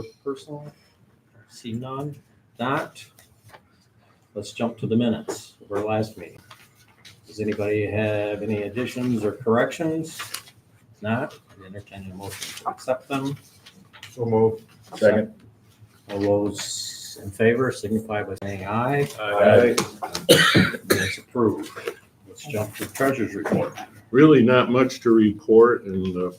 for personal? See none. Not. Let's jump to the minutes of our last meeting. Does anybody have any additions or corrections? Not. I entertain a motion to accept them. So moved. Second. All those in favor signify by saying aye. Aye. It's approved. Let's jump to treasurer's report. Really not much to report in the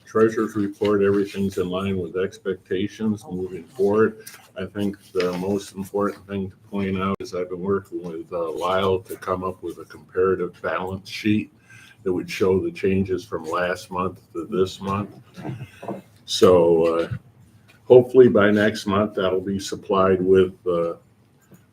treasurer's report. Everything's in line with expectations moving forward. I think the most important thing to point out is I've been working with Lyle to come up with a comparative balance sheet that would show the changes from last month to this month. So hopefully by next month, that'll be supplied with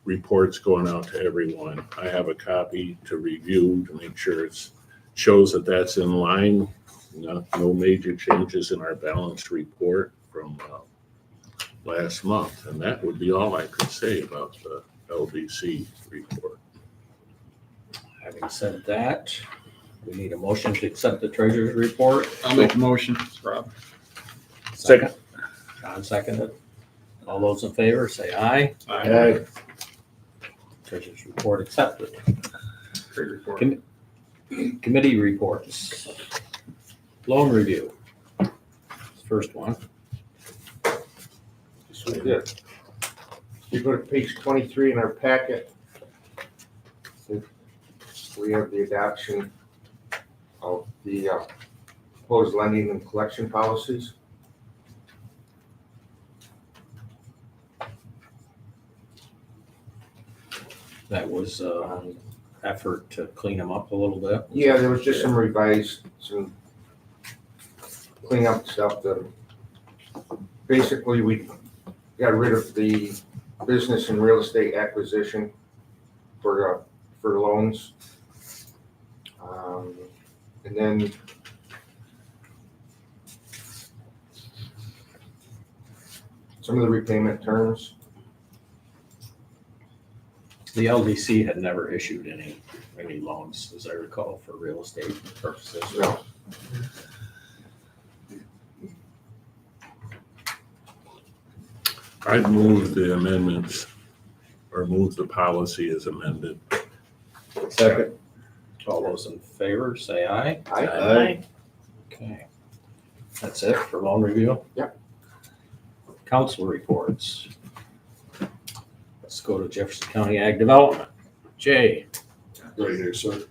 reports going out to everyone. I have a copy to review to make sure it shows that that's in line. No major changes in our balance report from last month. And that would be all I could say about the LDC report. Having said that, we need a motion to accept the treasurer's report. I'll make a motion. Rob. Second. John seconded. All those in favor say aye. Aye. Treasurer's report accepted. Great report. Committee reports. Loan review. First one. This we did. You go to page 23 in our packet. We have the adoption of the proposed lending and collection policies. That was an effort to clean them up a little bit. Yeah, there was just some revised, some clean up stuff that basically we got rid of the business and real estate acquisition for loans. And then some of the repayment terms. The LDC had never issued any loans, as I recall, for real estate purposes. No. I'd move the amendments or move the policy as amended. Second. All those in favor, say aye. Aye. Okay. That's it for loan review? Yep. Council reports. Let's go to Jefferson County Ag Development. Jay. Right here, sir.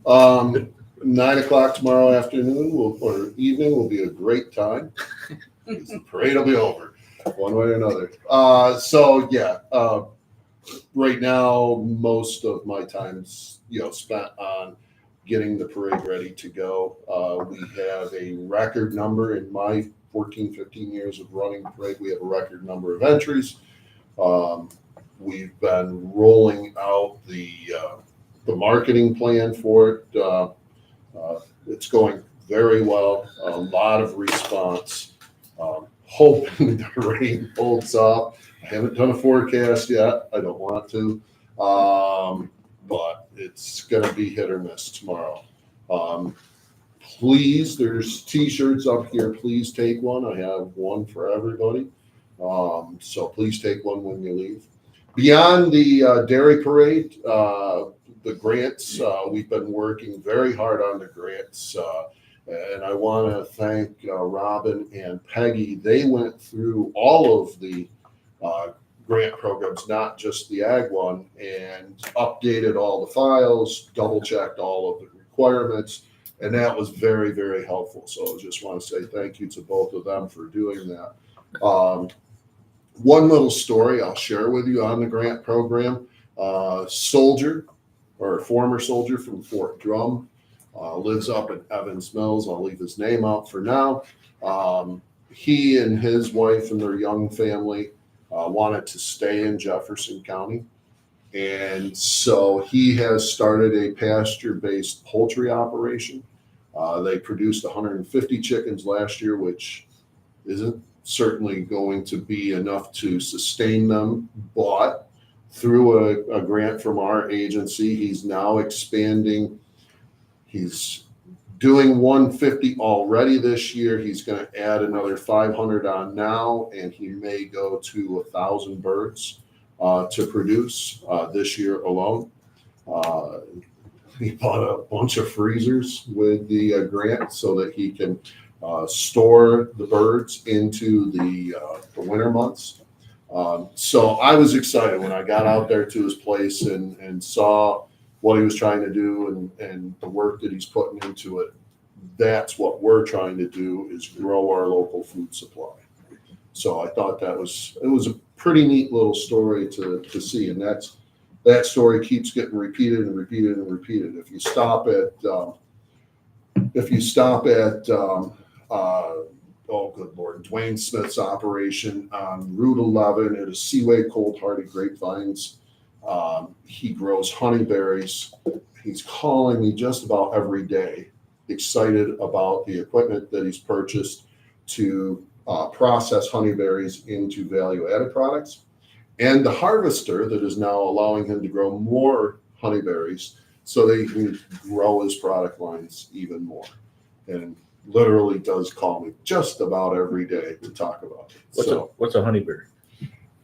9:00 tomorrow afternoon or evening will be a great time. The parade will be over, one way or another. Right now, most of my time's spent on getting the parade ready to go. We have a record number in my 14, 15 years of running the parade. We have a record number of entries. We've been rolling out the marketing plan for it. It's going very well. A lot of response. Hoping the rain holds up. I haven't done a forecast yet. I don't want to. But it's going to be hit or miss tomorrow. Please, there's t-shirts up here. Please take one. I have one for everybody. So please take one when you leave. Beyond the dairy parade, the grants, we've been working very hard on the grants. And I want to thank Robin and Peggy. They went through all of the grant programs, not just the ag one, and updated all the files, double checked all of the requirements. And that was very, very helpful. So I just want to say thank you to both of them for doing that. One little story I'll share with you on the grant program. Soldier, or a former soldier from Fort Drum, lives up in Evans Mills. I'll leave his name out for now. He and his wife and their young family wanted to stay in Jefferson County. And so he has started a pasture-based poultry operation. They produced 150 chickens last year, which isn't certainly going to be enough to sustain them. But through a grant from our agency, he's now expanding. He's doing 150 already this year. He's going to add another 500 on now, and he may go to 1,000 birds to produce this year alone. He bought a bunch of freezers with the grant so that he can store the birds into the winter months. So I was excited when I got out there to his place and saw what he was trying to do and the work that he's putting into it. That's what we're trying to do, is grow our local food supply. So I thought it was a pretty neat little story to see, and that story keeps getting repeated and repeated and repeated. If you stop at oh good Lord, Dwayne Smith's operation on Route 11, it is Seaway Cold Hardy Grapevines. He grows honeyberries. He's calling me just about every day, excited about the equipment that he's purchased to process honeyberries into value-added products, and the harvester that is now allowing him to grow more honeyberries so that he can grow his product lines even more. And literally does call me just about every day to talk about it. What's a honeyberry?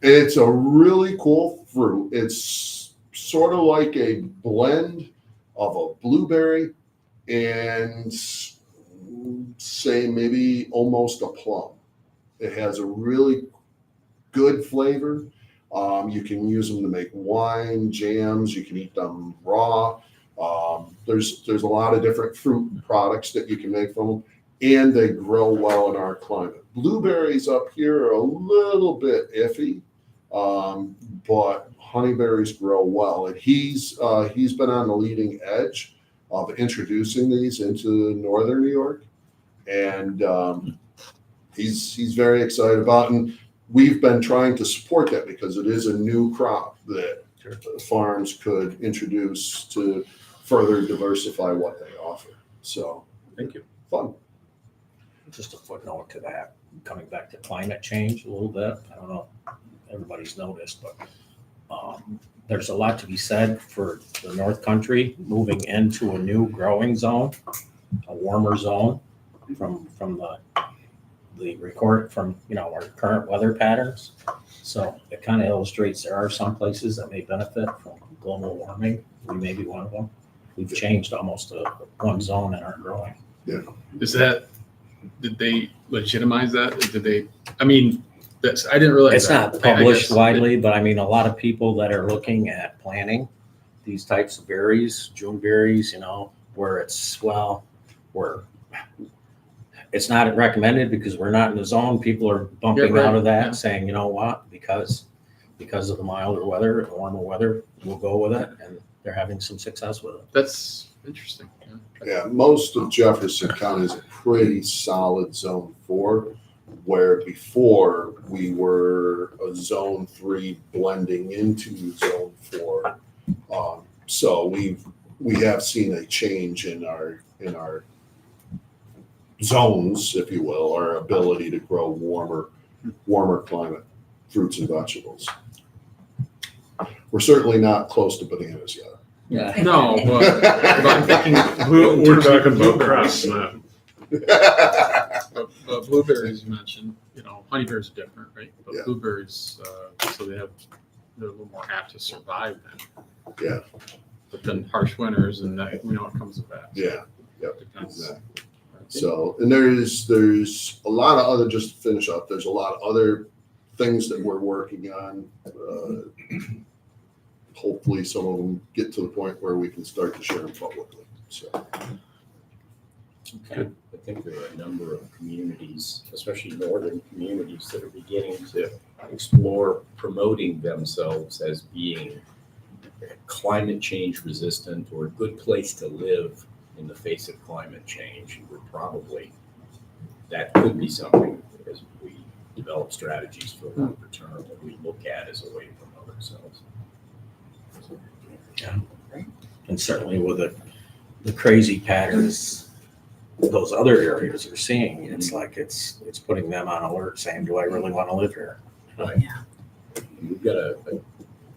It's a really cool fruit. It's sort of like a blend of a blueberry and say maybe almost a plum. It has a really good flavor. You can use them to make wine, jams. You can eat them raw. There's a lot of different fruit products that you can make from them, and they grow well in our climate. Blueberries up here are a little bit iffy, but honeyberries grow well. And he's been on the leading edge of introducing these into northern New York, and he's very excited about it. And we've been trying to support that because it is a new crop that farms could introduce to further diversify what they offer. So, Thank you. Fun. Just a footnote to that, coming back to climate change a little bit. I don't know if everybody's noticed, but there's a lot to be said for the North Country moving into a new growing zone, a warmer zone from the record from our current weather patterns. So it kind of illustrates there are some places that may benefit from global warming. We may be one of them. We've changed almost one zone in our growing. Did they legitimize that? I didn't realize It's that. not published widely, but I mean, a lot of people that are looking at planting these types of berries, June berries, where it's not recommended because we're not in the zone. People are bumping out of that, saying, you know what, because of the milder weather and warmer weather, we'll go with it. And they're having some success with it. That's interesting. Yeah, most of Jefferson County is a pretty solid zone 4, where before we were a zone 3 blending into zone 4. So we have seen a change in our zones, if you will, our ability to grow warmer climate fruits and vegetables. We're certainly not close to bananas yet. Yeah. No, but I'm thinking We're talking about crops now. but blueberries you mentioned, honeyberries are different, right? But Yeah. blueberries, so they're a little more apt to survive then. Yeah. But then harsh winters and that, it comes with that. Yeah. Yep. Depends. Exactly. So, and there's a lot of other, just to finish up, there's a lot of other things that we're working on. Hopefully some of them get to the point where we can start to share them publicly. So, Okay. I think there are a number of communities, especially northern communities, that are beginning to explore promoting themselves as being climate change resistant or a good place to live in the face of climate change. That could be something as we develop strategies for longer term that we look at as a way to promote ourselves. Yeah. And certainly with the crazy patterns those other areas are seeing, it's like it's putting them on alert, saying, do I really want to live here? Right. We've got a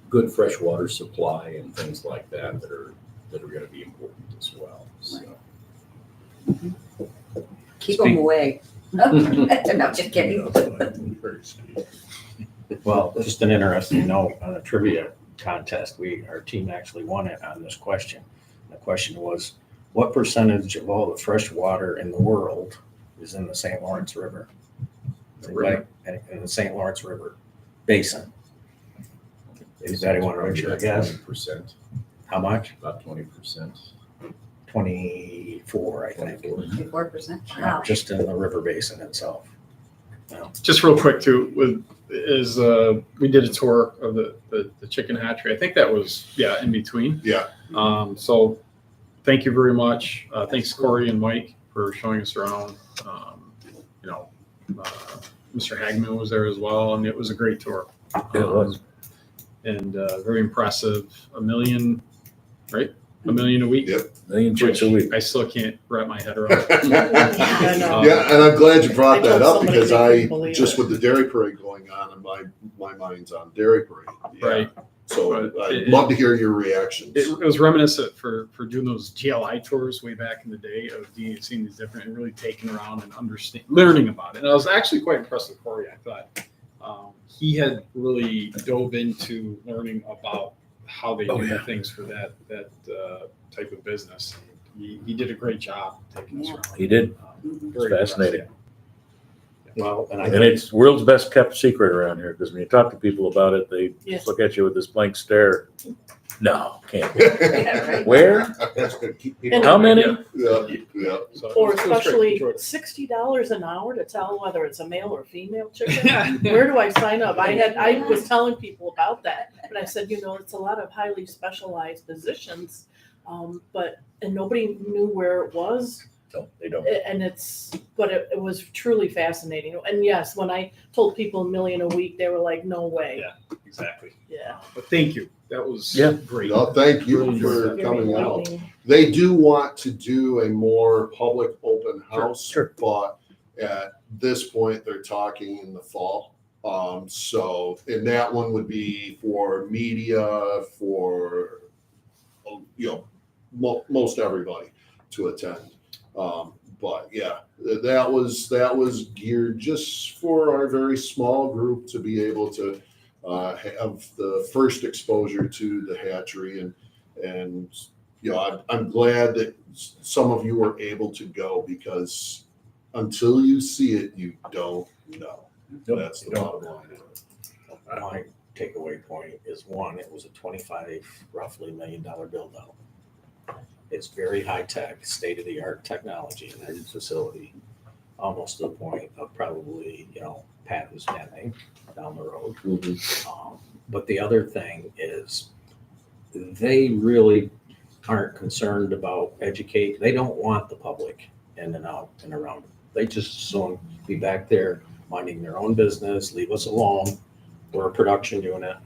good freshwater supply and things like that that are going to be important as well. So. Keep them away. No, just kidding. Well, just an interesting note on a trivia contest, our team actually won it on this question. The question was, what percentage of all the fresh water in the world is in the St. Lawrence River? Anybody? In the St. Lawrence River Basin. Anybody want to venture a guess? 20%, How much? about 20%. 24, I think. 4%. Yeah, Wow. just in the river basin itself. Just real quick too, we did a tour of the chicken hatchery. I think that was, in between. Yeah. So thank you very much. Thanks Corey and Mike for showing us around. Mr. Hagman was there as well, and it was a great tour. It was. And very impressive. $1 million, right? $1 million a week. Yep. Million chicks a week. I still can't wrap my head around. I know. Yeah, and I'm glad you brought I told that up somebody because they I, couldn't believe just it. with the dairy parade going on, and my mind's on dairy parade. Yeah. Right. So But I'd love to hear your reactions. It was reminiscent for doing those GLI tours way back in the day of seeing these different and really taking around and learning about it. And I was actually quite impressed with Corey. I thought he had really dove into learning about how they do things for that type of business. He did a great job taking us around. He did. Very Fascinating. impressive. Well, and I And think it's world's best kept secret around here because when you talk to people about it, they Yes. just look at you with this blank stare. No, can't be. Yeah, right. Where? That's good. Keep people. And- How many? Yeah, yeah. So Or it was great. especially Enjoyed it. $60 an hour to tell whether it's a male or female chicken. Where do I sign up? I was telling people about that, but I said, it's a lot of highly specialized positions, and nobody knew where it was. No, they don't. And it was truly fascinating. And yes, when I told people $1 million a week, they were like, no way. Yeah, exactly. Yeah. But thank you. That was great. No, thank you Really for Very coming out. enlightening. They do want to do a more public open house, Sure. but at this point, they're talking in the fall. And that one would be for media, for, most everybody to attend. But yeah, that was geared just for our very small group to be able to have the first exposure to the hatchery, and I'm glad that some of you were able to go because until you see it, you don't know. That's the bottom line. my takeaway point is one, it was a roughly $25 million build out. It's very high tech, state of the art technology in that facility, almost to the point of probably, patents pending down the road. But the other thing is they really aren't concerned about educate. They don't want the public in and out and around. They just soon be back there minding their own business, leave us alone. We're a production unit,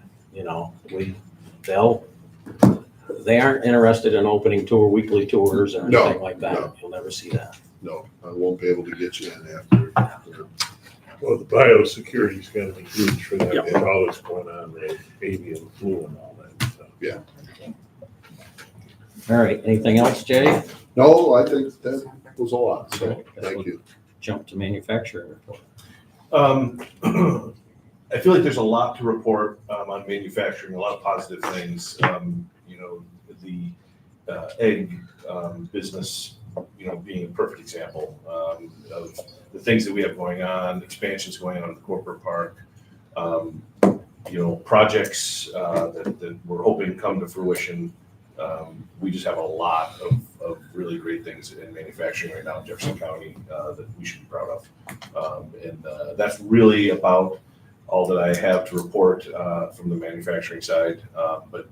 they aren't interested in opening weekly tours or No, anything like that. no. You'll never see that. No, I won't be able to get you in after. Well, the biosecurity's gotta be huge for that, Yeah. with all that's going on, the avian flu and all that stuff. All right, anything else, Jay? No, I think that was a lot, so thank you. Jump to manufacturing report. I feel like there's a lot to report on manufacturing, a lot of positive things. The egg business, being a perfect example of the things that we have going on, expansions going on in the corporate park, projects that we're hoping come to fruition. We just have a lot of really great things in manufacturing right now in Jefferson County that we should be proud of. And that's really about all that I have to report from the manufacturing side. But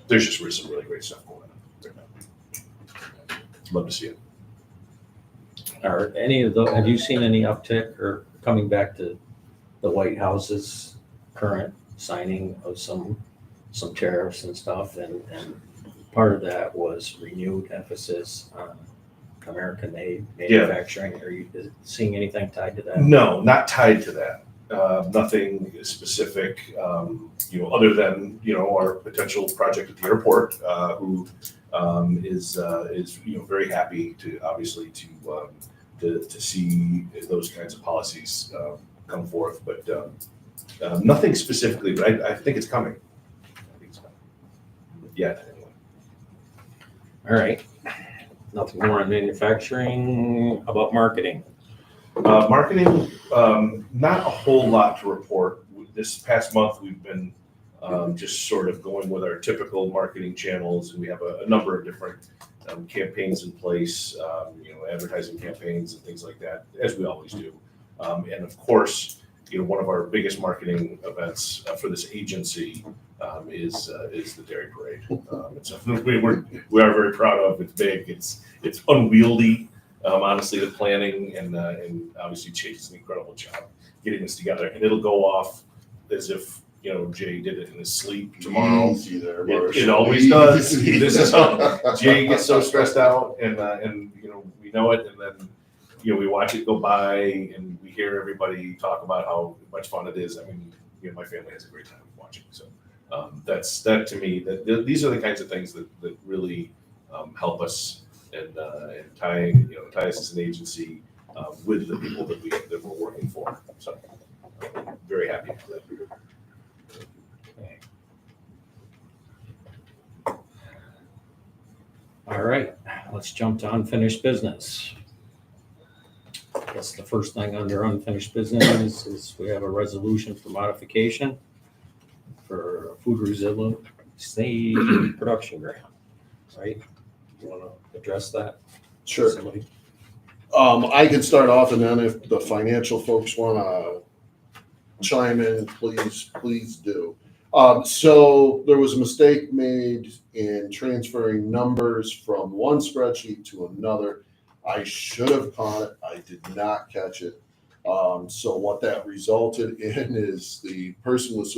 there's just some really great stuff going on right now. Love to see it. Are have you seen any uptick or coming back to the White House's current signing of some tariffs and stuff? And part of that was renewed emphasis on American-made manufacturing. Are you seeing anything tied to that? No, not tied to that. Nothing specific, other than, our potential project at the airport, who is very happy to obviously to see those kinds of policies come forth, but nothing specifically. But I think it's coming. Yet anyway. All right. Nothing more on manufacturing. How about marketing? Marketing, not a whole lot to report. This past month, we've been just sort of going with our typical marketing channels, and we have a number of different campaigns in place, advertising campaigns and things like that, as we always do. And of course, one of our biggest marketing events for this agency is the Dairy Parade. It's something we are very proud of. It's big. It's unwieldy. Honestly, the planning and obviously Chase does an incredible job getting this together, and it'll go off as if Jay did it in his sleep tomorrow. Easy there, It always does. This is how Jay gets so stressed out, and we know it, and then we watch it go by, and we hear everybody talk about how much fun it is. I mean, my family has a great time watching. So that to me, these are the kinds of things that really help us and tie us as an agency with the people that we're working for. So very happy with that. Okay. All right, let's jump to unfinished business. I guess the first thing under unfinished business is we have a resolution for modification for a food resiliency production grant, right? You want to address that? Sure. Somebody? I can start off, and then if the financial folks want to chime in, please do. So there was a mistake made in transferring numbers from one spreadsheet to another. I should have caught it. I did not catch it. So what that resulted in is the business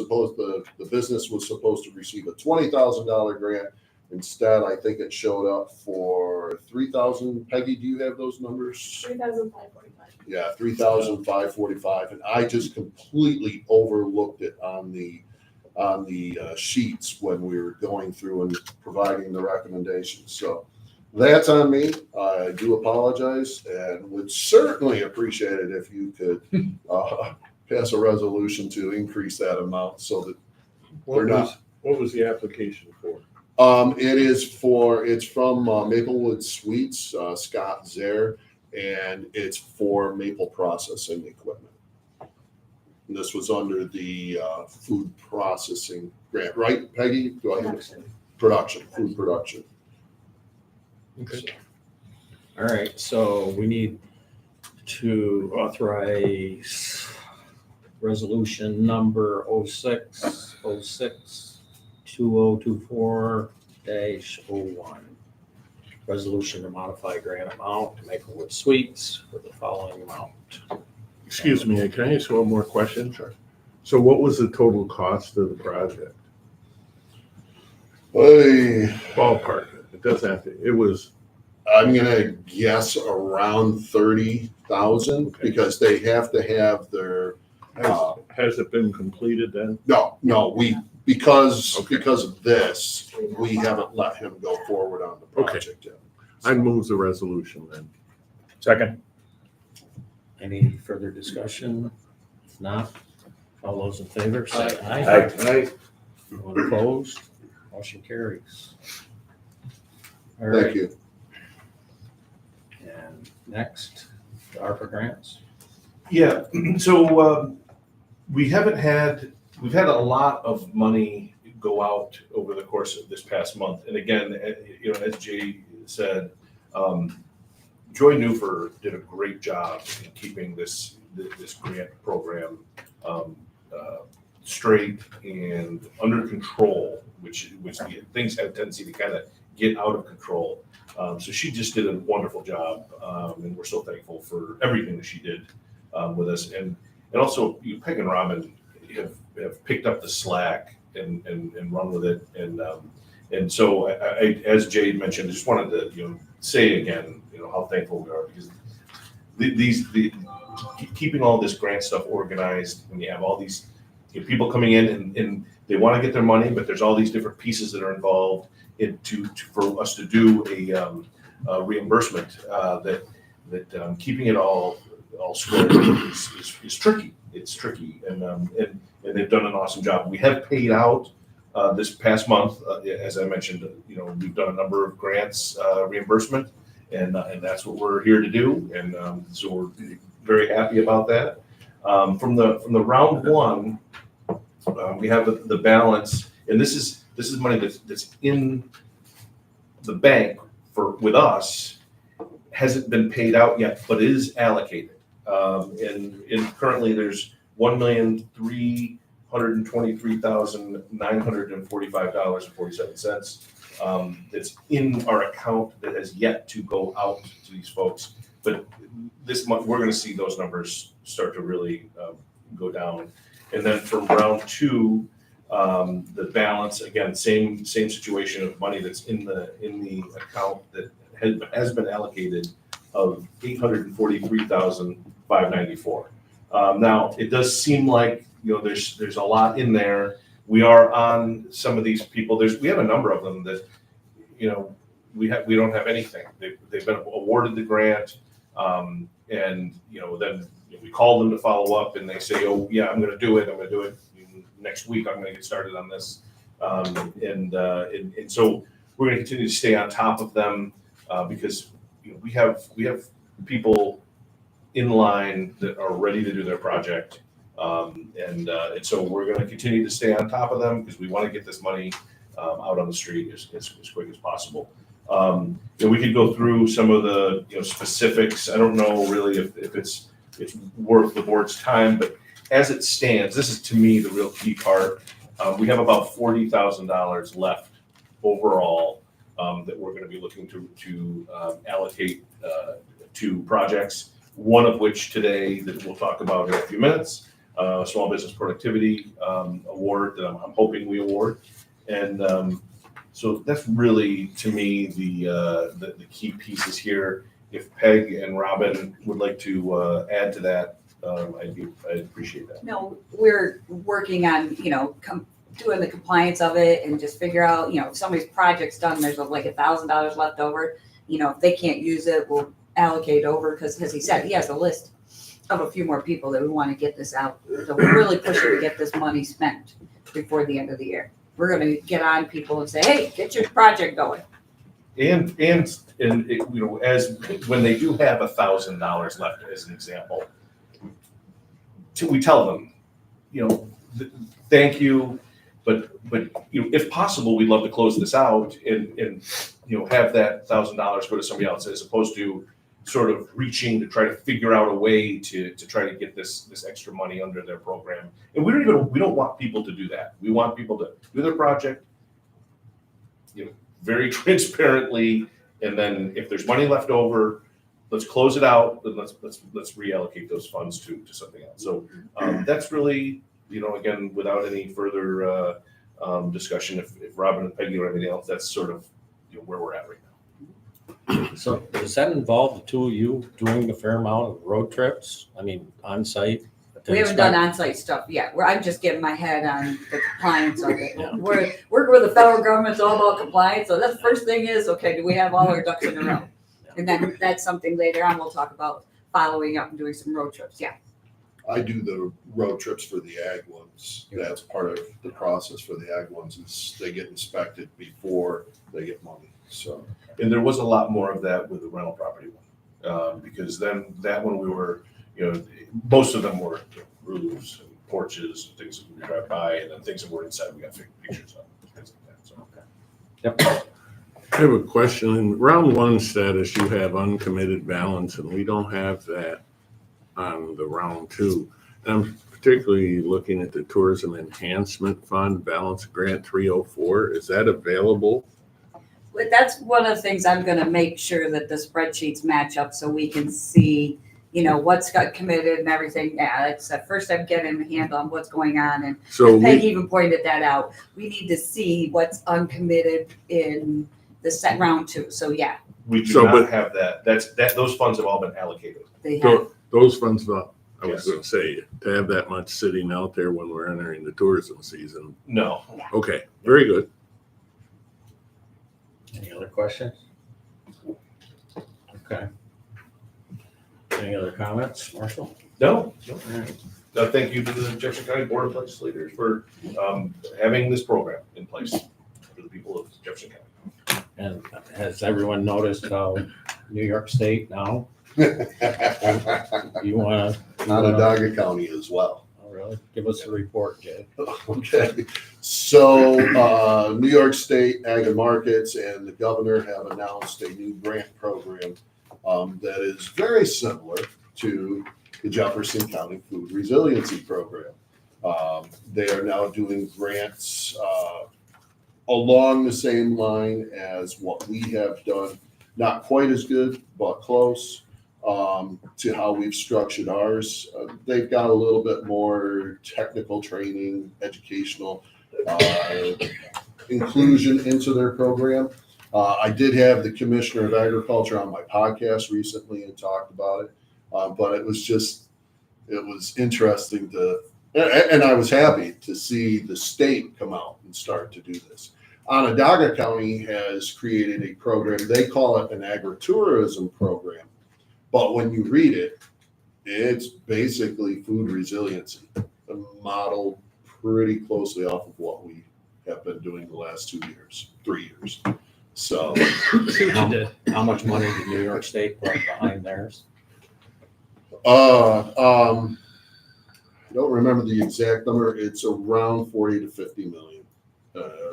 was supposed to receive a $20,000 grant. Instead, I think it showed up for 3,000. Peggy, do you have those numbers? 3,545. Yeah, 3,545, and I just completely overlooked it on the sheets when we were going through and providing the recommendations. So that's on me. I do apologize, and would certainly appreciate it if you could pass a resolution to increase that amount so that What was the application for? it's from Maplewood Sweets, Scott Zare, and it's for maple processing equipment. And this was under the food processing grant, right, Peggy? Do I have food production. Okay. All right, so we need to authorize resolution number 06-2024-01. Resolution to modify grant amount to Maplewood Sweets for the following amount. Excuse me, can I ask one more question? Sure. So what was the total cost of the project? Hey, Ballpark. It doesn't have to, it was, I'm gonna guess around 30,000 Okay. because they have to have their. has it been completed then? No, because Okay. of this, we haven't let him go forward on the Okay. project yet. I'd move the resolution then. Second. Any further discussion? If not, all those in favor say aye. Aye. Anyone opposed? Motion carries. All right. Thank you. And next, the ARPA grants. Yeah, so we've had a lot of money go out over the course of this past month. And again, as Jay said, Joy Newfer did a great job in keeping this grant program straight and under control, which things have a tendency to kind of get out of control. So she just did a wonderful job, and we're so thankful for everything that she did with us. And also, Peg and Robin have picked up the slack and run with it. And so, I as Jay mentioned, I just wanted to say again, how thankful we are, because keeping all this grant stuff organized when you have all these people coming in and they want to get their money, but there's all these different pieces that are involved. for us to do a reimbursement, that keeping it all squared is tricky. It's tricky, and they've done an awesome job. We have paid out this past month, as I mentioned. We've done a number of grants reimbursement, and that's what we're here to do. And so we're very happy about that. From the round one, we have the balance, and this is money that's in the bank with us. Hasn't been paid out yet, but is allocated. And currently there's $1,323,945.47 that's in our account that has yet to go out to these folks. But this month we're going to see those numbers start to really go down. And then from round two, the balance, again, same situation of money that's in the account that has been allocated of $843,594. Now it does seem like there's a lot in there. We are on some of these people. We have a number of them that we don't have anything. They've been awarded the grant, and then we call them to follow up, and they say, "Oh yeah, I'm going to do it. I'm going to do it next week. I'm going to get started on this," and so we're going to continue to stay on top of them because we have people in line that are ready to do their project, and so we're going to continue to stay on top of them because we want to get this money out on the street as quick as possible. We could go through some of the specifics. I don't know really if it's worth the board's time, but as it stands, this is to me the real key part. We have about $40,000 left overall that we're going to be looking to allocate to projects. One of which today that we'll talk about in a few minutes, Small Business Productivity Award that I'm hoping we award, and so that's really to me the key pieces here. If Peg and Robin would like to add to that, I'd appreciate that. No, we're working on, doing the compliance of it and just figure out, if somebody's project's done, there's like $1,000 left over, if they can't use it, we'll allocate over because as he said, he has a list of a few more people that we want to get this out. So we're really pushing to get this money spent before the end of the year. We're going to get on people and say, hey, get your project going. And as when they do have $1,000 left, as an example, we tell them, thank you, but if possible, we'd love to close this out and have that $1,000 go to somebody else, as opposed to sort of reaching to try to figure out a way to try to get this extra money under their program. And we don't want people to do that. We want people to do their project, very transparently, and then if there's money left over, let's close it out, then let's reallocate those funds to something else. So that's really, again, without any further discussion, if Robin and Peggy or anything else, that's sort of where we're at right now. So does that involve the two of you doing a fair amount of road trips? I mean, on site? We haven't done on-site stuff yet. I'm just getting my head on the compliance of it. Yeah. We're working with the federal government, it's all about compliance. So that's the first thing is, okay, do we have all our ducks in a row? And then that's something later on we'll talk about following up and doing some road trips. Yeah. I do the road trips for the ag ones. That's part of the process for the ag ones is they get inspected before they get money. So, And there was a lot more of that with the rental property one, because then that one we were, most of them were roofs and porches and things that we drive by, and then things that were inside we got pictures of, things like that. So Yep. I have a question. In round one status, you have uncommitted balance, and we don't have that on the round two. And I'm particularly looking at the Tourism Enhancement Fund balance grant 304. Is that available? But that's one of the things I'm going to make sure that the spreadsheets match up so we can see, what's got committed and everything. Yeah, it's the first I'm getting a handle on what's going on. And So Peg even pointed that out. We need to see what's uncommitted in the set round two. So yeah, we do So, not but- have that. Those funds have all been allocated. they have. those funds, I was Yes. going to say, to have that much sitting out there when we're entering the tourism season. No. Okay, very good. Any other questions? Okay. Any other comments, Marshall? No, All right. thank you to the Jefferson County Board of Legislators for having this program in place for the people of Jefferson County. And has everyone noticed how New York State now, you wanna? Onondaga County as well. Oh, really? Give us a report, Jay. Okay, so New York State Ag and Markets and the governor have announced a new grant program that is very similar to the Jefferson County Food Resiliency Program. They are now doing grants along the same line as what we have done. Not quite as good, but close to how we've structured ours. They've got a little bit more technical training, educational inclusion into their program. I did have the Commissioner of Agriculture on my podcast recently and talked about it, but it was interesting and I was happy to see the state come out and start to do this. Onondaga County has created a program, they call it an agritourism program, but when you read it, it's basically food resiliency, modeled pretty closely off of what we have been doing the last 3 years. So, How much money did New York State put behind theirs? I don't remember the exact number. It's around 40 to 50 million,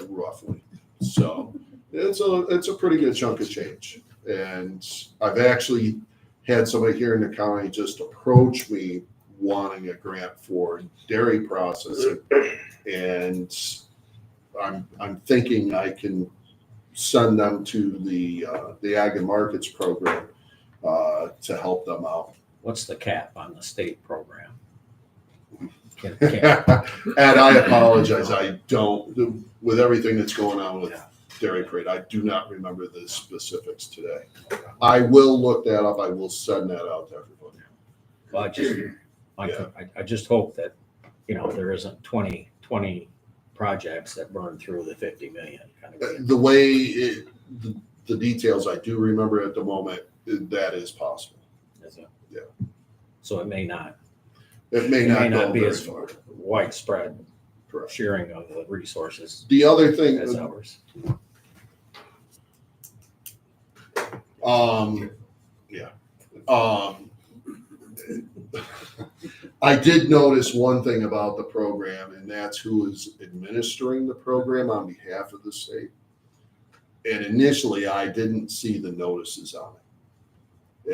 roughly. So it's a pretty good chunk of change. And I've actually had somebody here in the county just approach me wanting a grant for dairy processing, and I'm thinking I can send them to the Ag and Markets program to help them out. What's the cap on the state program? And I apologize, I don't, with everything that's going on with Dairy Parade, I do not remember the specifics today. I will look that up, I will send that out to everybody. Well, I just hope that, there isn't 20 projects that burn through the 50 million. Kind of The way the details I do remember at the moment, that is possible. Is it? Yeah. So it may not. It may not go be very as far. widespread Correct. sharing of the resources The other thing, as ours. I did notice one thing about the program, and that's who is administering the program on behalf of the state. And initially, I didn't see the notices on it.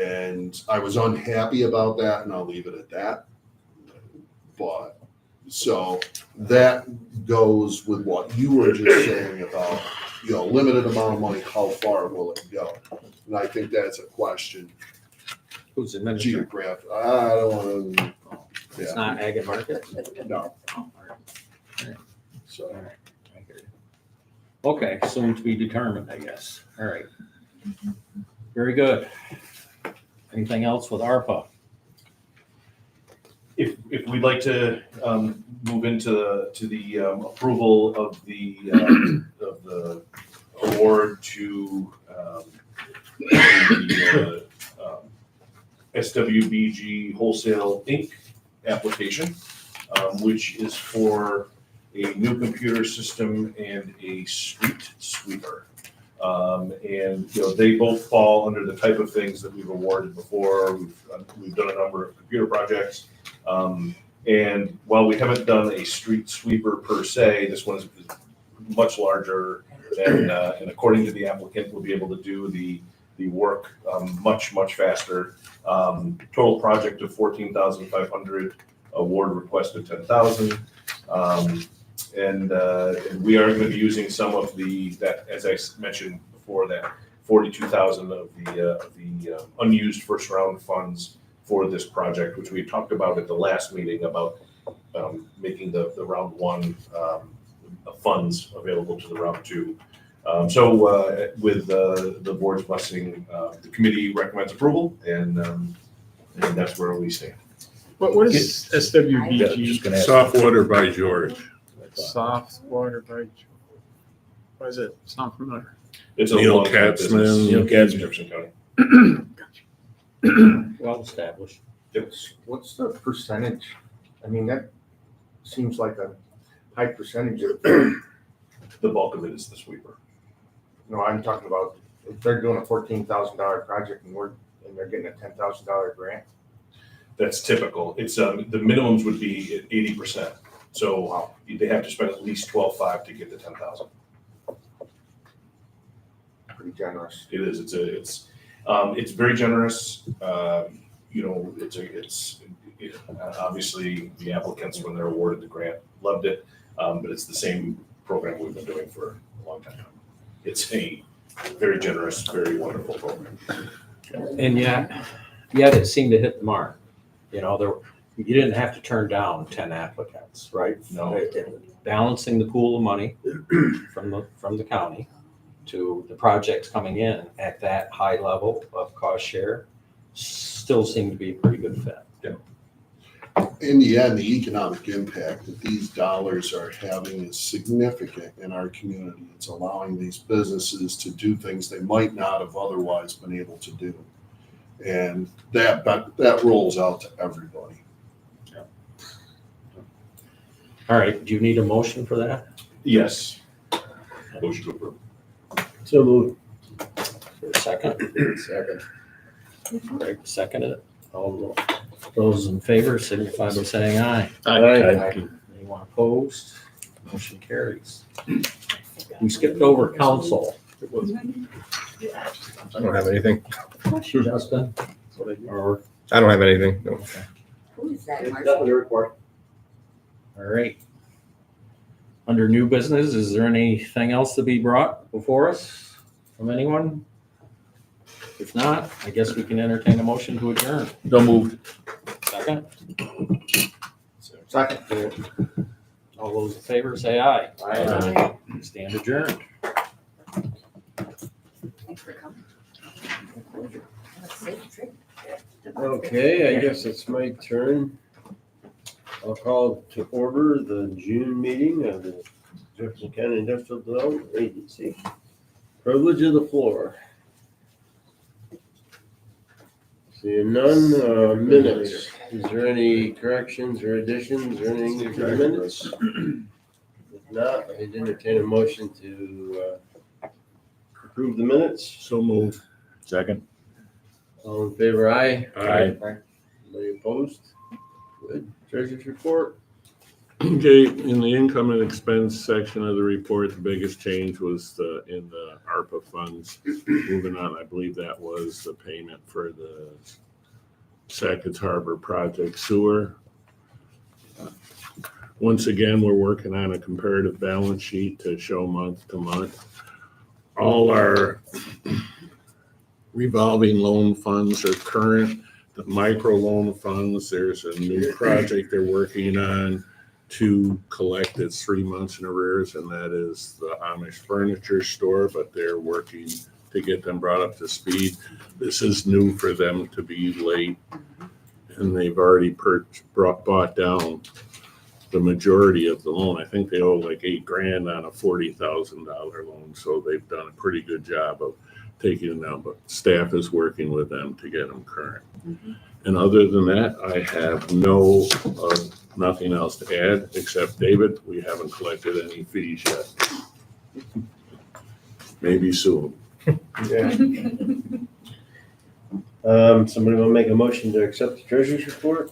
And I was unhappy about that, and I'll leave it at that. But, so that goes with what you were just saying about, limited amount of money, how far will it go? And I think that's a question. Who's administering? Geographic, I don't want to, It's not Ag and Market? no. Oh, all right. So, All right. I hear you. Okay, soon to be determined, I guess. All right. Very good. Anything else with ARPA? If we'd like to move into the approval of the award to the SWBG Wholesale Inc. application, which is for a new computer system and a street sweeper. And they both fall under the type of things that we've awarded before. We've done a number of computer projects. And while we haven't done a street sweeper per se, this one is much larger and according to the applicant, we'll be able to do the work much faster. Total project of $14,500, award requested $10,000. And we are going to be using some of that, as I mentioned before, that $42,000 of the unused first round funds for this project, which we talked about at the last meeting about making the round one funds available to the round two. So with the board's blessing, the committee recommends approval, and that's where we stand. What is Yeah, just SWBG? gonna ask. Soft water by George. Soft water by. What is it? It's not familiar. It's a Neil long-time Katzman. business Neil in Katzman. Jefferson County. Well established. What's the percentage? I mean, that seems like a high percentage of, you The bulk of it is the sweeper. know, I'm talking about, if they're doing a $14,000 project and they're getting a $10,000 grant. That's typical. It's, the minimums would be at 80%. So they have to spend at least 12.5 to get the 10,000. Pretty generous. It is. It's very generous. You know, obviously the applicants, when they're awarded the grant, loved it. But it's the same program we've been doing for a long time. It's a very generous, very wonderful program. And yet it seemed to hit the mark. You know, you didn't have to turn down 10 applicants, right? No. Balancing the pool of money from the county to the projects coming in at that high level of cost share still seemed to be a pretty good fit. In the end, the economic impact that these dollars are having is significant in our community. It's allowing these businesses to do things they might not have otherwise been able to do. And that rolls out to everybody. All right, do you need a motion for that? Yes. Motion to approve. So moved. For a second? Second. Greg seconded it. All those in favor signify by saying aye. Aye. Anyone opposed? Motion carries. We skipped over council. I don't have anything. Justin? Or, I don't have anything. No. Who is that, Marshall? report. all right. Under new business, is there anything else to be brought before us from anyone? If not, I guess we can entertain a motion to adjourn. So moved. Second? Second. All those in favor say aye. Aye. Stand adjourned. Thanks for coming. Have a safe trip. Okay, I guess it's my turn. I'll call to order the June meeting of the Jefferson County Industrial Development Agency. Privilege of the floor. Seeing none, minutes. Is there any corrections or additions or anything to the minutes? If not, I'd entertain a motion to approve the minutes. So moved. Second. All in favor, aye. Aye. Anybody opposed? Good. Treasurer's report. Okay, in the income and expense section of the report, the biggest change was in the ARPA funds. Moving on, I believe that was the payment for the Sackets Harbor project sewer. Once again, we're working on a comparative balance sheet to show month to month. All our revolving loan funds are current. The micro loan funds, there's a new project they're working on to collect its 3 months in arrears, and that is the Amish furniture store, but they're working to get them brought up to speed. This is new for them to be late, and they've already bought down the majority of the loan. I think they owe like $8,000 on a $40,000 loan, so they've done a pretty good job of taking it down, but staff is working with them to get them current. And other than that, I have nothing else to add, except David, we haven't collected any fees yet. Maybe soon. Yeah. Somebody want to make a motion to accept the treasurer's report?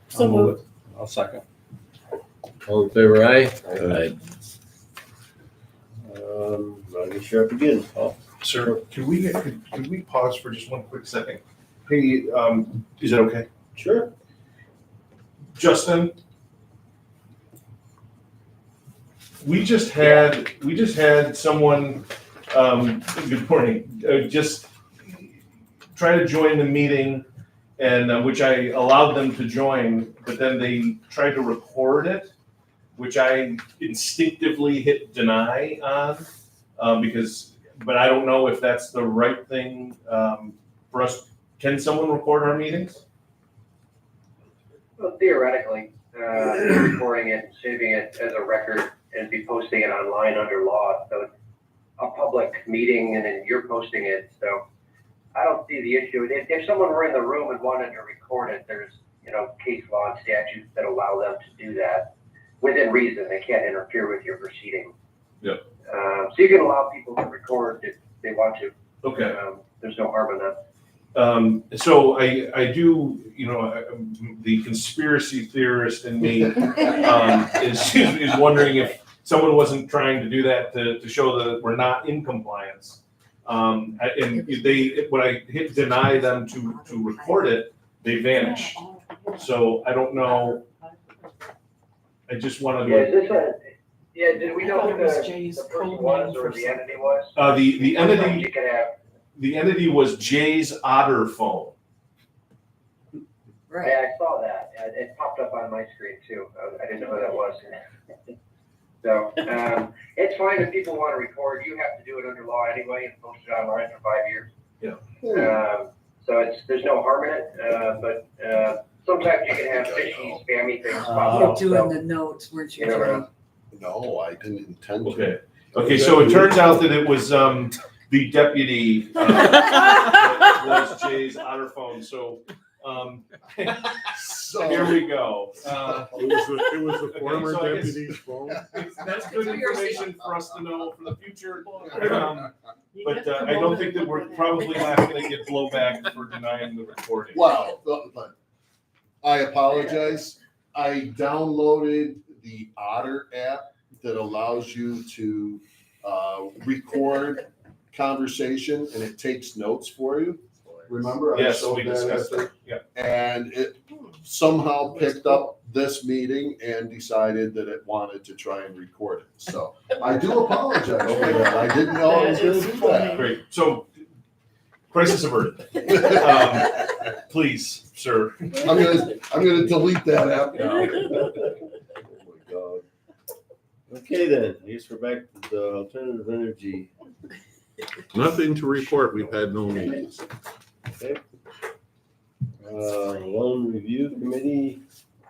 So I'll move moved. it. I'll second. All in favor, aye. Aye. I guess you're up again, Paul. Sir, could we pause for just one quick second? Hey, is that okay? Sure. Justin, we just had someone, good morning, just try to join the meeting, and which I allowed them to join, but then they tried to record it, which I instinctively hit deny on, but I don't know if that's the right thing for us. Can someone record our meetings? Well, theoretically, recording it, saving it as a record, and be posting it online under law. So a public meeting and then you're posting it, so I don't see the issue. If someone were in the room and wanted to record it, there's, case law and statutes that allow them to do that within reason. They can't interfere with your proceeding. Yep. So you can allow people to record if they want to. Okay. There's no harm in that. So I do, the conspiracy theorist in me is wondering if someone wasn't trying to do that to show that we're not in compliance. And when I hit deny them to record it, they vanish. So I don't know. I just wanted to. Did we know who the person was or the entity was? The entity was Jay's Otter Phone. Right. Yeah, I saw that. It popped up on my screen too. I didn't know who that was. So it's fine if people want to record. You have to do it under law anyway and post it online for 5 years. Yeah. So there's no harm in it. But sometimes you can have fishy, spammy things pop You're up. doing the notes, weren't you? You never know. No, I didn't intend to. Okay. Okay. So it turns out that it was the deputy that was Jay's Otter Phone. So. Here we go. It was the former so I guess- deputy's phone. That's good information for us to know for the future. But I don't think that we're probably not going to get blowback for denying the recording. Wow, but I apologize. I downloaded the Otter app that allows you to record conversation and it takes notes for you. Remember? I Yes, showed we that discussed at that. Yeah. And it somehow picked up this meeting and decided that it wanted to try and record it. So I do apologize for that. I didn't know I was going to do that. Great. So, crisis averted. Please, sir. I'm gonna delete that app now. Oh my God. Okay then, I guess we're back to the alternative energy. Nothing to report. We've had no meetings. Okay. Loan review committee,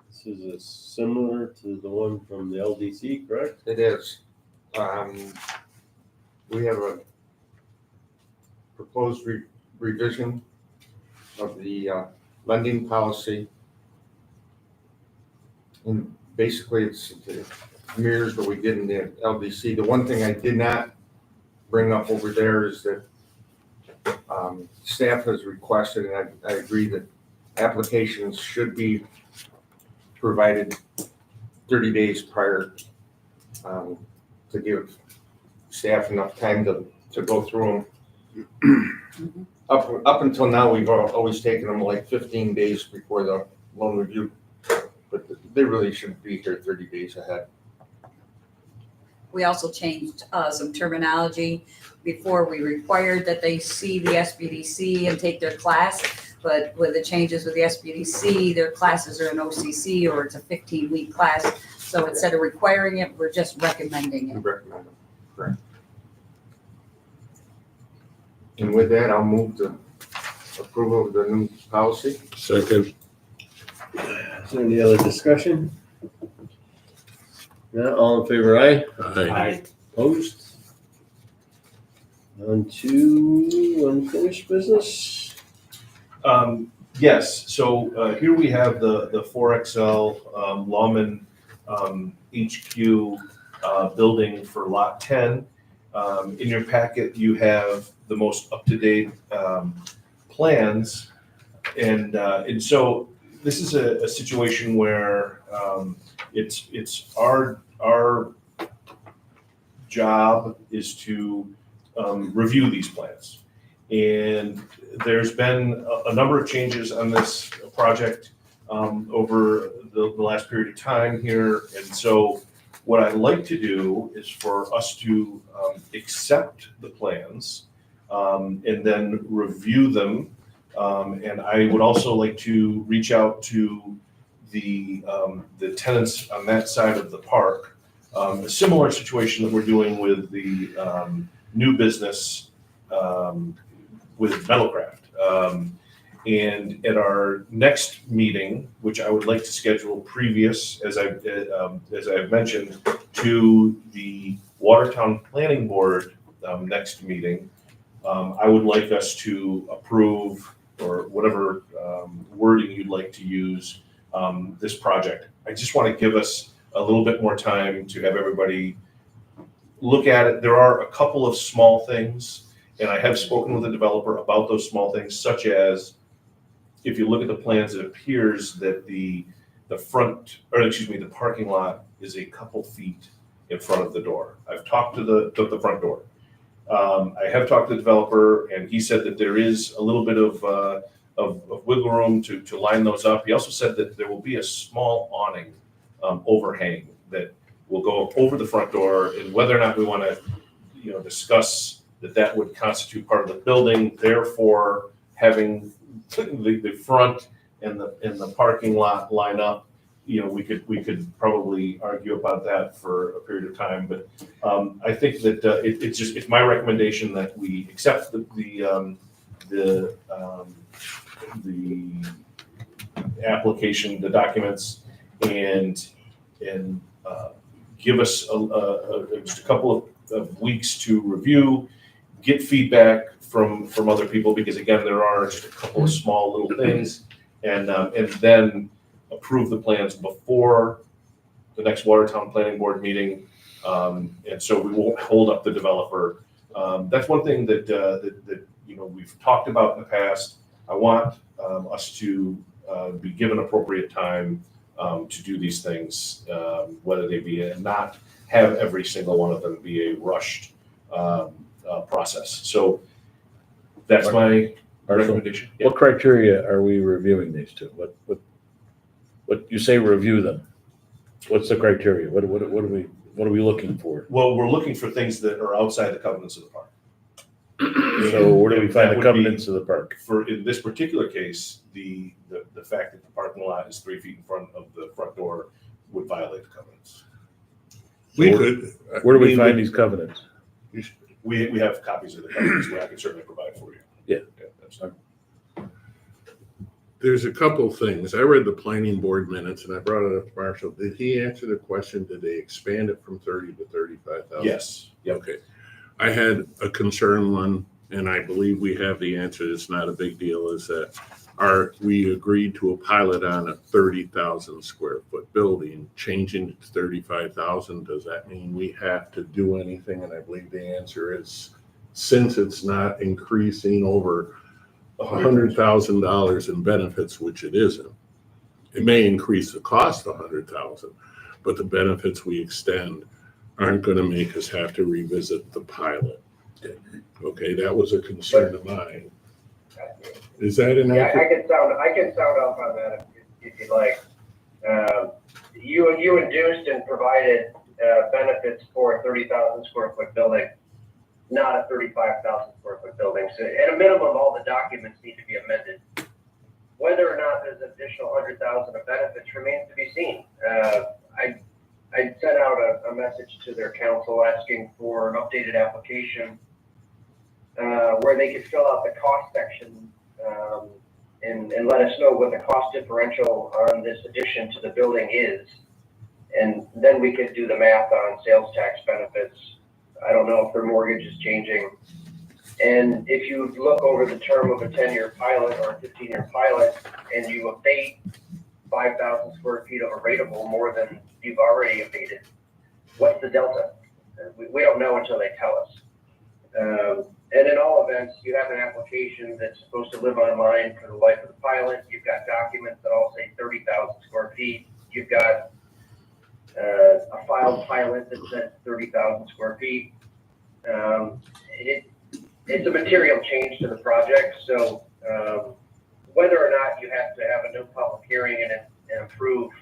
this is similar to the one from the LDC, correct? It is. We have a proposed revision of the lending policy. And basically it mirrors what we did in the LDC. The one thing I did not bring up over there is that staff has requested, and I agree that applications should be provided 30 days prior to give staff enough time to go through them. Up until now, we've always taken them like 15 days before the loan review, but they really shouldn't be here 30 days ahead. We also changed some terminology. Before, we required that they see the SBDC and take their class, but with the changes with the SBDC, their classes are an OCC or it's a 15-week class. So instead of requiring it, we're just recommending We it. recommend them, correct. And with that, I'll move the approval of the new policy. Second. Is there any other discussion? No, all in favor, aye? Aye. Opposed? On to unfinished business? Yes, so here we have the 4XL Lawman HQ building for Lot 10. In your packet, you have the most up-to-date plans. And so this is a situation where it's our job is to review these plans. And there's been a number of changes on this project over the last period of time here. And so what I'd like to do is for us to accept the plans and then review them. And I would also like to reach out to the tenants on that side of the park. A similar situation that we're doing with the new business with Metalcraft. And at our next meeting, which I would like to schedule previous, as I've mentioned, to the Watertown Planning Board next meeting, I would like us to approve, or whatever wording you'd like to use, this project. I just want to give us a little bit more time to have everybody look at it. There are a couple of small things, and I have spoken with the developer about those small things, such as, if you look at the plans, it appears that the parking lot is a couple feet in front of the door. I've talked to the front door. I have talked to the developer, and he said that there is a little bit of wiggle room to line those up. He also said that there will be a small awning overhang that will go over the front door, and whether or not we want to, discuss that would constitute part of the building, therefore having the front and the parking lot line up. We could probably argue about that for a period of time, but I think that it's my recommendation that we accept the application, the documents, and give us just a couple of weeks to review, get feedback from other people, because again, there are just a couple of small little things, and then approve the plans before the next Watertown Planning Board meeting, and so we won't hold up the developer. That's one thing that we've talked about in the past. I want us to be given appropriate time to do these things, whether they be not have every single one of them be a rushed process. So that's my recommendation. What criteria are we reviewing these to? What you say review them? What's the criteria? What are we looking for? Well, we're looking for things that are outside the covenants of the park. So where do we find That the would covenants of the park? For in this particular case, the fact that the parking lot is 3 feet in front of the front door would violate the covenants. Where do we find these covenants? We have copies of the covenants that I can certainly provide for you. Yeah. That's fine. There's a couple things. I read the planning board minutes and I brought it up to Marshall. Did he answer the question, did they expand it from 30 to 35,000? Yes. Yep. Okay. I had a concern one, and I believe we have the answer. It's not a big deal, is that we agreed to a pilot on a 30,000 square foot building, changing it to 35,000. Does that mean we have to do anything? And I believe the answer is, since it's not increasing over $100,000 in benefits, which it isn't, it may increase the cost $100,000, but the benefits we extend aren't going to make us have to revisit the pilot. Okay, that was a concern of mine. Is that an Yeah, accurate? I can sound off on that if you'd like. You induced and provided benefits for a 30,000 square foot building, not a 35,000 square foot building. So at a minimum, all the documents need to be amended. Whether or not there's an additional 100,000 of benefits remains to be seen. I sent out a message to their council asking for an updated application where they could fill out the cost section and let us know what the cost differential on this addition to the building is. And then we could do the math on sales tax benefits. I don't know if their mortgage is changing. And if you look over the term of a 10-year pilot or a 15-year pilot and you abate 5,000 square feet of a rateable more than you've already abated, what's the delta? We don't know until they tell us. And in all events, you have an application that's supposed to live online for the life of the pilot. You've got documents that all say 30,000 square feet. You've got a filed pilot that says 30,000 square feet. It's a material change to the project. So whether or not you have to have a new public hearing and approve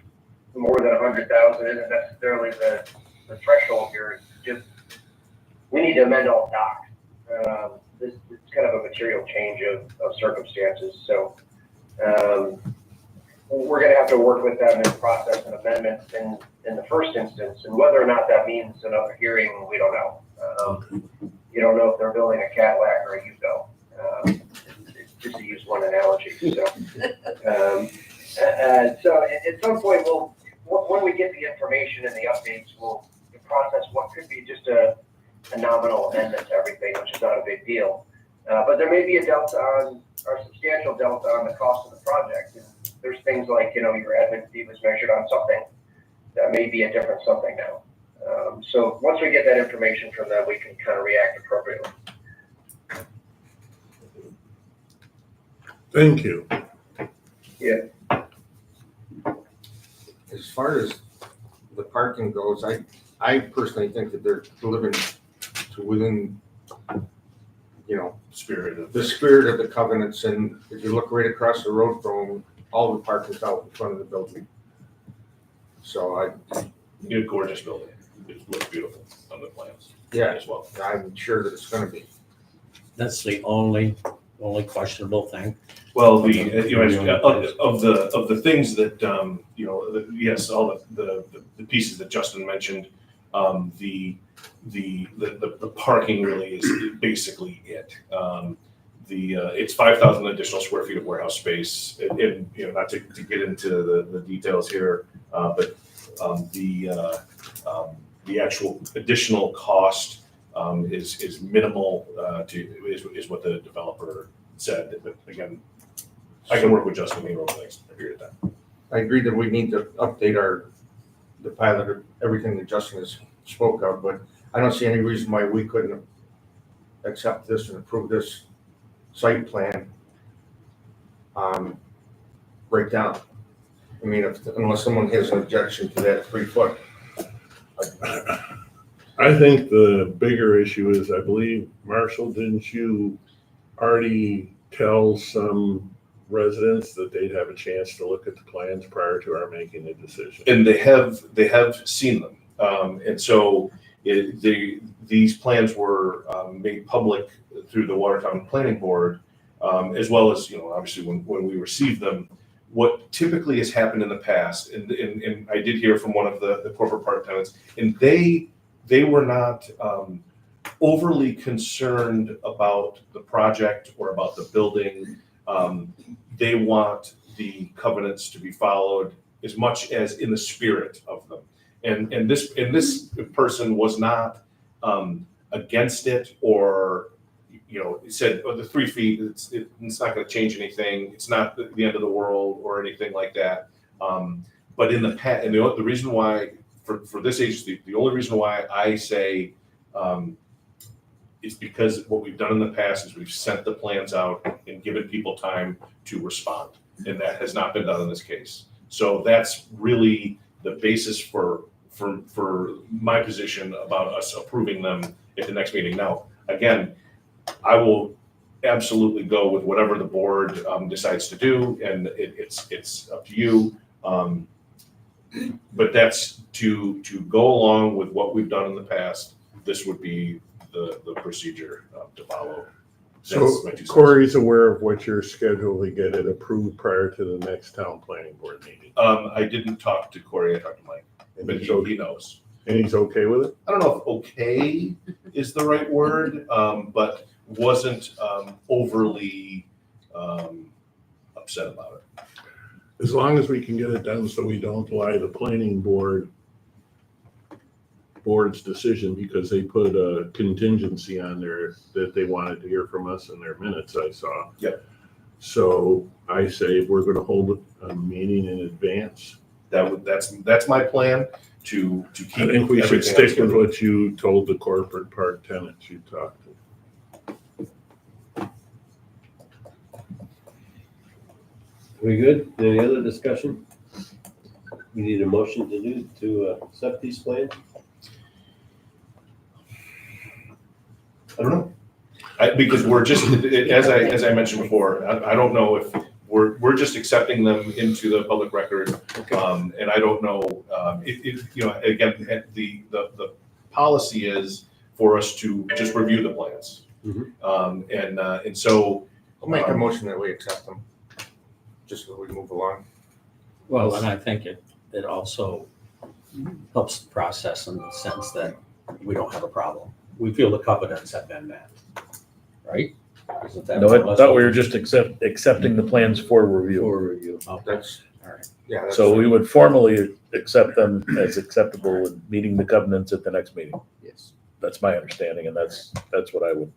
more than 100,000 isn't necessarily the threshold here. It's just, we need to amend all docs. This is kind of a material change of circumstances. So we're going to have to work with them and process an amendment in the first instance. And whether or not that means another hearing, we don't know. You don't know if they're building a Cadillac or a Yugo. Just to use one analogy. So at some point, when we get the information and the updates, we'll process what could be just a a nominal amendment to everything, which is not a big deal. But there may be a delta on, or substantial delta on the cost of the project. There's things like, your admin fee was measured on something that may be a different something now. So once we get that information from them, we can kind of react appropriately. Thank you. As far as the parking goes, I personally think that they're living to within, Spirit of the spirit of the covenants, and if you look right across the road from them, all the parking's out in front of the building. So a gorgeous building. It looks beautiful on the plans yeah, as well. I'm sure that it's gonna be. That's the only questionable thing. Well, of the things that, yes, all the pieces that Justin mentioned, the parking really is basically it. It's 5,000 additional square feet of warehouse space, and not to get into the details here, but the actual additional cost is minimal is what the developer said. But again, I can work with Justin here over the next period of time. I agree that we need to update the pilot of everything that Justin has spoke of, but I don't see any reason why we couldn't accept this and approve this site plan breakdown. I mean, unless someone has an objection to that 3 foot. I think the bigger issue is, I believe, Marshall, didn't you already tell some residents that they'd have a chance to look at the plans prior to our making a decision? And they have seen them. And so these plans were made public through the Watertown Planning Board, as well as, obviously when we received them. What typically has happened in the past, and I did hear from one of the corporate park tenants, and they were not overly concerned about the project or about the building. They want the covenants to be followed as much as in the spirit of them. And this person was not against it, or said, the 3 feet, it's not going to change anything. It's not the end of the world or anything like that. But in the past, and the reason why for this agency, the only reason why I say it's because what we've done in the past is we've sent the plans out and given people time to respond, and that has not been done in this case. So that's really the basis for my position about us approving them at the next meeting. Now, again, I will absolutely go with whatever the board decides to do, and it's up to you. But that's to go along with what we've done in the past. This would be the procedure to follow. So Corey's aware of what you're scheduled to get it approved prior to the next town planning board meeting. I didn't talk to Corey, I talked to Mike, but he knows. And he's okay with it? I don't know if okay is the right word, but wasn't overly upset about it. As long as we can get it done so we don't lie the planning board's decision, because they put a contingency on there that they wanted to hear from us in their minutes, I saw. Yep. So I say we're going to hold a meeting in advance. That's my plan to keep. I think we should stick with what you told the corporate park tenants you talked to. We good? Any other discussion? We need a motion to accept these plans? I don't know. Because we're just, as I mentioned before, I don't know if we're just accepting them into the public record. And I don't know, again, the policy is for us to just review the plans. And so. I'll make a motion that we accept them, just so we move along. Well, and I think it also helps the process in the sense that we don't have a problem. We feel the covenants have been met, right? Isn't that No, more or I less thought what we were just accepting the plans for review. Okay, That's, all right. yeah. That's So we would formally accept them as acceptable and meeting the covenants at the next meeting. Yes. That's my understanding, and that's what I would